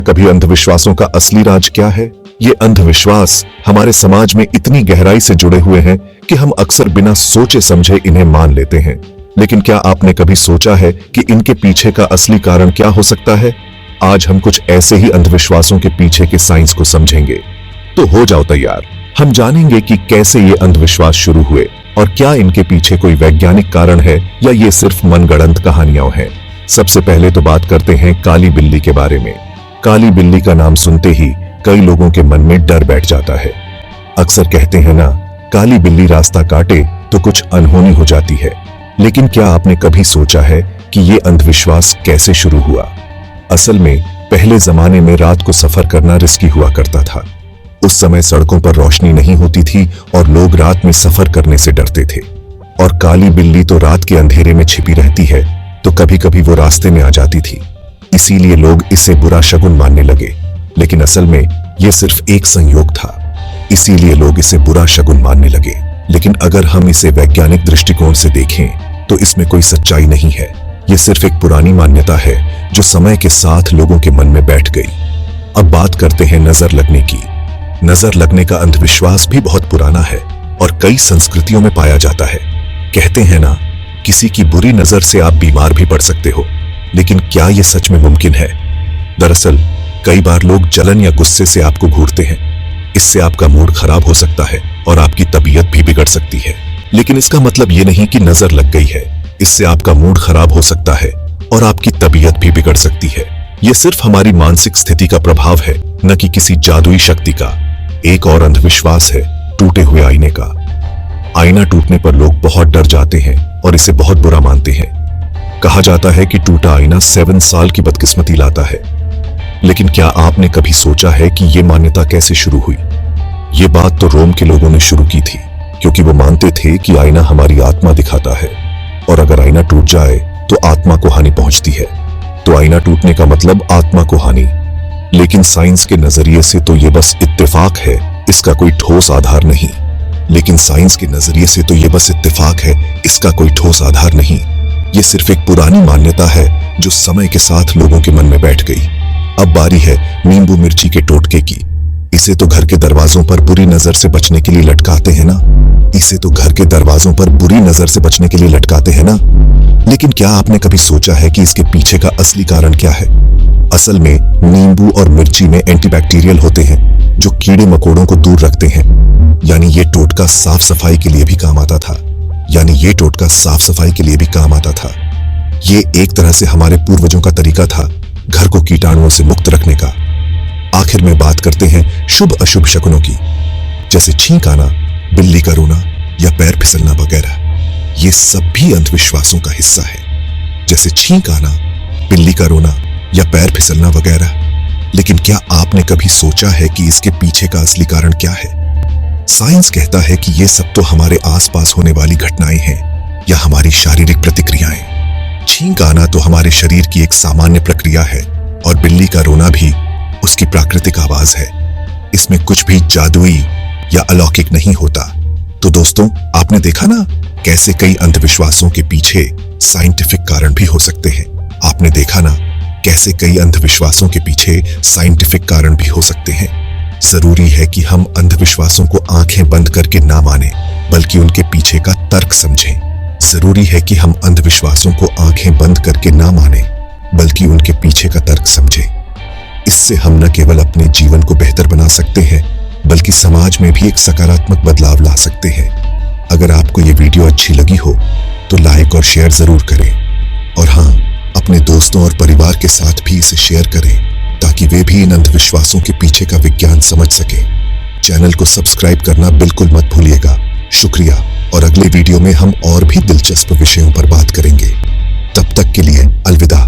कभी अंधविश्वासों का असली राज क्या है? ये अंधविश्वास हमारे समाज में इतनी गहराई से जुड़े हुए हैं कि हम अक्सर बिना सोचे समझे इन्हें मान लेते हैं। लेकिन क्या आपने कभी सोचा है कि इनके पीछे का असली कारण क्या हो सकता है? आज हम कुछ ऐसे ही अंधविश्वासों के पीछे के साइंस को समझेंगे। तो हो जाओ तैयार। हम जानेंगे कि कैसे ये अंधविश्वास शुरू हुए और क्या इनके पीछे कोई वैज्ञानिक कारण है या ये सिर्फ मनगढ़ंत कहानियां हैं। सबसे पहले तो बात करते हैं काली बिल्ली के बारे में। काली बिल्ली का नाम सुनते ही कई लोगों के मन में डर बैठ जाता है। अक्सर कहते हैं ना, काली बिल्ली रास्ता काटे तो कुछ अनहोनी हो जाती है। लेकिन क्या आपने कभी सोचा है कि ये अंधविश्वास कैसे शुरू हुआ? असल में पहले जमाने में रात को सफर करना रिस्की हुआ करता था। उस समय सड़कों पर रोशनी नहीं होती थी और लोग रात में सफर करने से डरते थे। और काली बिल्ली तो रात के अंधेरे में छिपी रहती है, तो कभी कभी वो रास्ते में आ जाती थी। इसीलिए लोग इसे बुरा शगुन मानने लगे। लेकिन असल में ये सिर्फ एक संयोग था, इसीलिए लोग इसे बुरा शगुन मानने लगे। लेकिन अगर हम इसे वैज्ञानिक दृष्टिकोण से देखें तो इसमें कोई सच्चाई नहीं है। ये सिर्फ एक पुरानी मान्यता है जो समय के साथ लोगों के मन में बैठ गई। अब बात करते हैं नजर लगने की। नजर लगने का अंधविश्वास भी बहुत पुराना है और कई संस्कृतियों में पाया जाता है। कहते हैं ना, किसी की बुरी नजर से आप बीमार भी पड़ सकते हो। लेकिन क्या यह सच में मुमकिन है? दरअसल कई बार लोग जलन या गुस्से से आपको घूरते हैं। इससे आपका मूड खराब हो सकता है और आपकी तबीयत भी बिगड़ सकती है। लेकिन इसका मतलब ये नहीं कि नजर लग गई है। इससे आपका मूड खराब हो सकता है और आपकी तबीयत भी बिगड़ सकती है। यह सिर्फ हमारी मानसिक स्थिति का प्रभाव है, न कि किसी जादुई शक्ति का। एक और अंधविश्वास है टूटे हुए आईने का। आईना टूटने पर लोग बहुत डर जाते हैं और इसे बहुत बुरा मानते हैं। कहा जाता है कि टूटा आईना 7 साल की बदकिस्मती लाता है। लेकिन क्या आपने कभी सोचा है कि यह मान्यता कैसे शुरू हुई? यह बात तो रोम के लोगों ने शुरू की थी, क्योंकि वो मानते थे कि आईना हमारी आत्मा दिखाता है और अगर आईना टूट जाए तो आत्मा को हानि पहुंचती है। तो आईना टूटने का मतलब आत्मा को हानि। लेकिन साइंस के नजरिए से तो यह बस इत्तेफाक है, इसका कोई ठोस आधार नहीं। लेकिन साइंस के नजरिए से तो यह बस इत्तेफाक है, इसका कोई ठोस आधार नहीं। ये सिर्फ एक पुरानी मान्यता है जो समय के साथ लोगों के मन में बैठ गई। अब बारी है नींबू मिर्ची के टोटके की। इसे तो घर के दरवाजों पर बुरी नजर से बचने के लिए लटकाते हैं ना। इसे तो घर के दरवाजों पर बुरी नजर से बचने के लिए लटकाते हैं ना। लेकिन क्या आपने कभी सोचा है कि इसके पीछे का असली कारण क्या है? असल में नींबू और मिर्ची में एंटीबैक्टीरियल होते हैं जो कीड़े मकोड़ों को दूर रखते हैं। यानी ये टोटका साफ सफाई के लिए भी काम आता था। ये एक तरह से हमारे पूर्वजों का तरीका था घर को कीटाणुओं से मुक्त रखने का। आखिर में बात करते हैं शुभ अशुभ शकुनों की, जैसे छींक आना, बिल्ली का रोना या पैर फिसलना वगैरह। ये सब भी अंधविश्वासों का हिस्सा है, जैसे छींक आना, बिल्ली का रोना या पैर फिसलना वगैरह। लेकिन क्या आपने कभी सोचा है कि इसके पीछे का असली कारण क्या है? साइंस कहता है कि ये सब तो हमारे आसपास होने वाली घटनाएं हैं या हमारी शारीरिक प्रतिक्रियाएं। छींक आना तो हमारे शरीर की एक सामान्य प्रक्रिया है और बिल्ली का रोना भी उसकी प्राकृतिक आवाज है। इसमें कुछ भी जादुई या अलौकिक नहीं होता। तो दोस्तों, आपने देखा ना कैसे कई अंधविश्वासों के पीछे साइंटिफिक कारण भी हो सकते हैं। आपने देखा ना कैसे कई अंधविश्वासों के पीछे साइंटिफिक कारण भी हो सकते हैं। जरूरी है कि हम अंधविश्वासों को आंखें बंद करके ना माने, बल्कि उनके पीछे का तर्क समझें। जरूरी है कि हम अंधविश्वासों को आंखें बंद करके ना माने, बल्कि उनके पीछे का तर्क समझें। इससे हम न केवल अपने जीवन को बेहतर बना सकते हैं, बल्कि समाज में भी एक सकारात्मक बदलाव ला सकते हैं। अगर आपको ये वीडियो अच्छी लगी हो तो लाइक और शेयर जरूर करें। और हाँ, अपने दोस्तों और परिवार के साथ भी इसे शेयर करें ताकि वे भी इन अंधविश्वासों के पीछे का विज्ञान समझ सकें। चैनल को सब्सक्राइब करना बिल्कुल मत भूलिएगा। शुक्रिया, और अगले वीडियो में हम और भी दिलचस्प विषयों पर बात करेंगे। तब तक के लिए अलविदा।